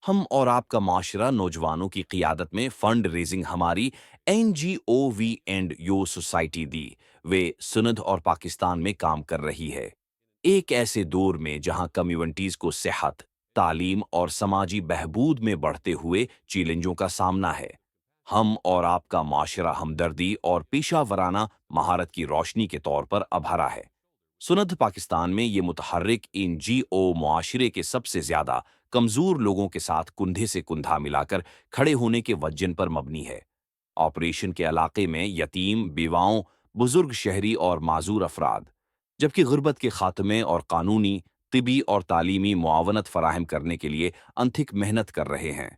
ہم اور آپ کا معاشرہ نوجوانوں کی قیادت میں فنڈ ریزنگ ہماری N G O V and U society the way Sindh اور پاکستان میں کام کر رہی ہے۔ ایک ایسے دور میں جہاں کمیونٹیز کو صحت، تعلیم اور سماجی بہبود میں بڑھتے ہوئے چیلنجوں کا سامنا ہے، ہم اور آپ کا معاشرہ ہمدردی اور پیشہ ورانہ مہارت کی روشنی کے طور پر ابھرا ہے۔ سند پاکستان میں یہ متحرک این جی او معاشرے کے سب سے زیادہ کمزور لوگوں کے ساتھ کندھے سے کندھا ملا کر کھڑے ہونے کے وجن پر مبنی ہے۔ آپریشن کے علاقے میں یتیم، بیواؤں، بزرگ شہری اور معذور افراد، جبکہ غربت کے خاتمے اور قانونی، طبی اور تعلیمی معاونت فراہم کرنے کے لیے انتھک محنت کر رہے ہیں۔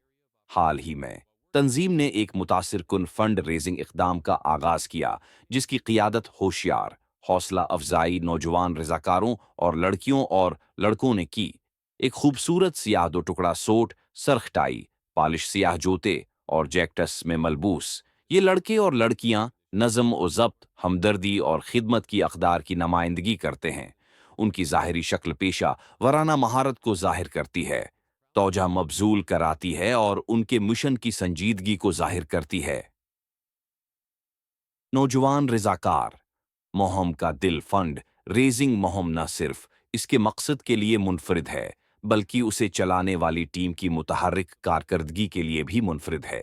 حال ہی میں تنظیم نے ایک متاثر کن فنڈ ریزنگ اقدام کا آغاز کیا جس کی قیادت ہوشیار، حوصلہ افزائی نوجوان رضاکاروں اور لڑکیوں اور لڑکوں نے کی۔ ایک خوبصورت سیاہ دو ٹکڑا سوٹ، سرخ ٹائی، پالش سیاہ جوتے اور جیکٹس میں ملبوس، یہ لڑکے اور لڑکیاں نظم و ضبط، ہمدردی اور خدمت کی اقدار کی نمائندگی کرتے ہیں۔ ان کی ظاہری شکل پیشہ ورانہ مہارت کو ظاہر کرتی ہے، توجہ مبذول کراتی ہے اور ان کے مشن کی سنجیدگی کو ظاہر کرتی ہے۔ نوجوان رضاکار مہم کا دل فنڈ ریزنگ مہم نہ صرف اس کے مقصد کے لیے منفرد ہے بلکہ اسے چلانے والی ٹیم کی متحرک کارکردگی کے لیے بھی منفرد ہے۔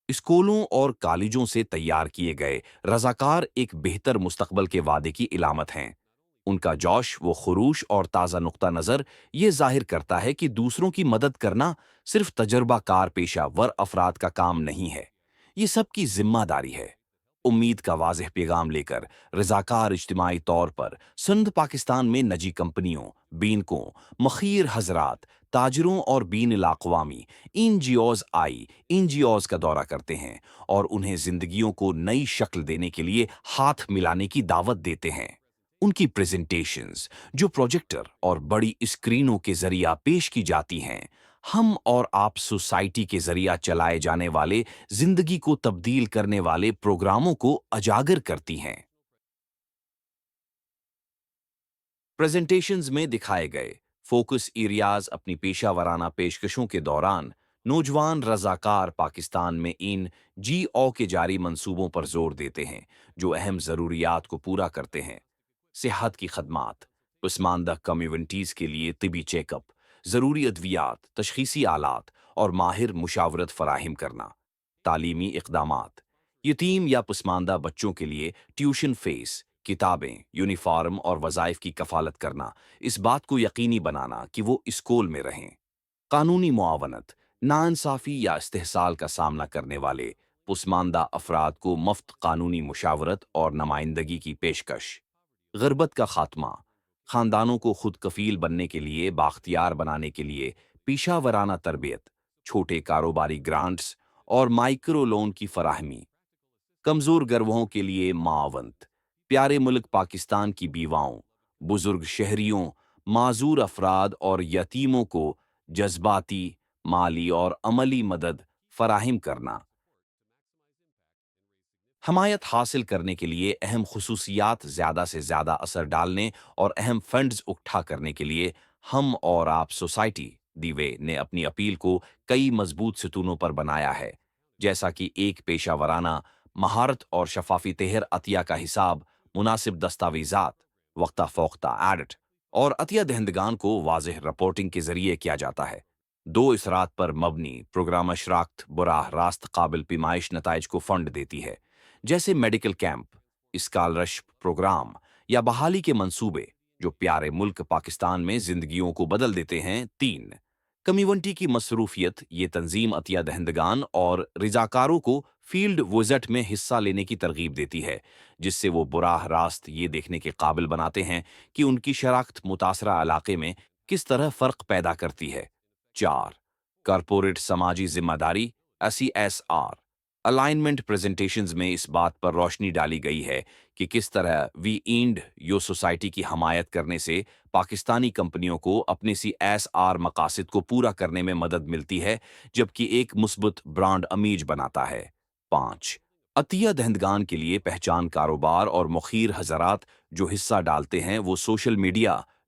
اسکولوں اور کالجوں سے تیار کیے گئے رضاکار ایک بہتر مستقبل کے وعدے کی علامت ہیں۔ ان کا جوش و خروش اور تازہ نقطہ نظر یہ ظاہر کرتا ہے کہ دوسروں کی مدد کرنا صرف تجربہ کار پیشہ ور افراد کا کام نہیں ہے، یہ سب کی ذمہ داری ہے۔ امید کا واضح پیغام لے کر رضاکار اجتماعی طور پر سندھ پاکستان میں نجی کمپنیوں، بینکوں، مخیر حضرات، تاجروں اور بین الاقوامی این جی اوز کا دورہ کرتے ہیں اور انہیں زندگیوں کو نئی شکل دینے کے لیے ہاتھ ملانے کی دعوت دیتے ہیں۔ ان کی پریزنٹیشنز جو پروجیکٹر اور بڑی اسکرینوں کے ذریعہ پیش کی جاتی ہیں، ہم اور آپ سوسائٹی کے ذریعہ چلائے جانے والے زندگی کو تبدیل کرنے والے پروگراموں کو اجاگر کرتی ہیں۔ پریزنٹیشنز میں دکھائے گئے فوکس ایریاز اپنی پیشہ ورانہ پیشکشوں کے دوران نوجوان رضاکار پاکستان میں ان جی او کے جاری منصوبوں پر زور دیتے ہیں جو اہم ضروریات کو پورا کرتے ہیں۔ صحت کی خدمات، پسماندہ کمیونٹیز کے لیے طبی چیک اپ، ضروری ادویات، تشخیصی آلات اور ماہر مشاورت فراہم کرنا۔ تعلیمی اقدامات، یتیم یا پسماندہ بچوں کے لیے ٹیوشن فیس، کتابیں، یونیفارم اور وظائف کی کفالت کرنا، اس بات کو یقینی بنانا کہ وہ اسکول میں رہیں۔ قانونی معاونت، ناانصافی یا استحصال کا سامنا کرنے والے پسماندہ افراد کو مفت قانونی مشاورت اور نمائندگی کی پیشکش۔ غربت کا خاتمہ، خاندانوں کو خود کفیل بننے کے لیے بااختیار بنانے کے لیے پیشہ ورانہ تربیت، چھوٹے کاروباری گرانٹس اور مائکرو لون کی فراہمی۔ کمزور گروہوں کے لیے معاونت، پیارے ملک پاکستان کی بیواؤں، بزرگ شہریوں، معذور افراد اور یتیموں کو جذباتی، مالی اور عملی مدد فراہم کرنا۔ حمایت حاصل کرنے کے لیے اہم خصوصیات زیادہ سے زیادہ اثر ڈالنے اور اہم فنڈز اکٹھا کرنے کے لیے ہم اور آپ سوسائٹی دی وے نے اپنی اپیل کو کئی مضبوط ستونوں پر بنایا ہے، جیسا کہ ایک پیشہ ورانہ مہارت اور شفافی تہر عطیہ کا حساب، مناسب دستاویزات، وقتہ فوقتہ ایڈٹ اور عطیہ دہندگان کو واضح رپورٹنگ کے ذریعے کیا جاتا ہے۔ دو اثرات پر مبنی پروگرام شراکت براہ راست قابل پیمائش نتائج کو فنڈ دیتی ہے، جیسے میڈیکل کیمپ، اسکالرشپ پروگرام یا بحالی کے منصوبے جو پیارے ملک پاکستان میں زندگیوں کو بدل دیتے ہیں۔ تین، کمیونٹی کی مصروفیت، یہ تنظیم عطیہ دہندگان اور رضاکاروں کو فیلڈ وزٹ میں حصہ لینے کی ترغیب دیتی ہے، جس سے وہ براہ راست یہ دیکھنے کے قابل بناتے ہیں کہ ان کی شراکت متاثرہ علاقے میں کس طرح فرق پیدا کرتی ہے۔ چار، کارپوریٹ سماجی ذمہ داری، CSR الائنمنٹ پریزنٹیشنز میں اس بات پر روشنی ڈالی گئی ہے کہ کس طرح وی اینڈ یو سوسائٹی کی حمایت کرنے سے پاکستانی کمپنیوں کو اپنے CSR مقاصد کو پورا کرنے میں مدد ملتی ہے، جبکہ ایک مثبت برانڈ امیج بناتا ہے۔ پانچ، عطیہ دہندگان کے لیے پہچان، کاروبار اور مخیر حضرات جو حصہ ڈالتے ہیں وہ سوشل میڈیا،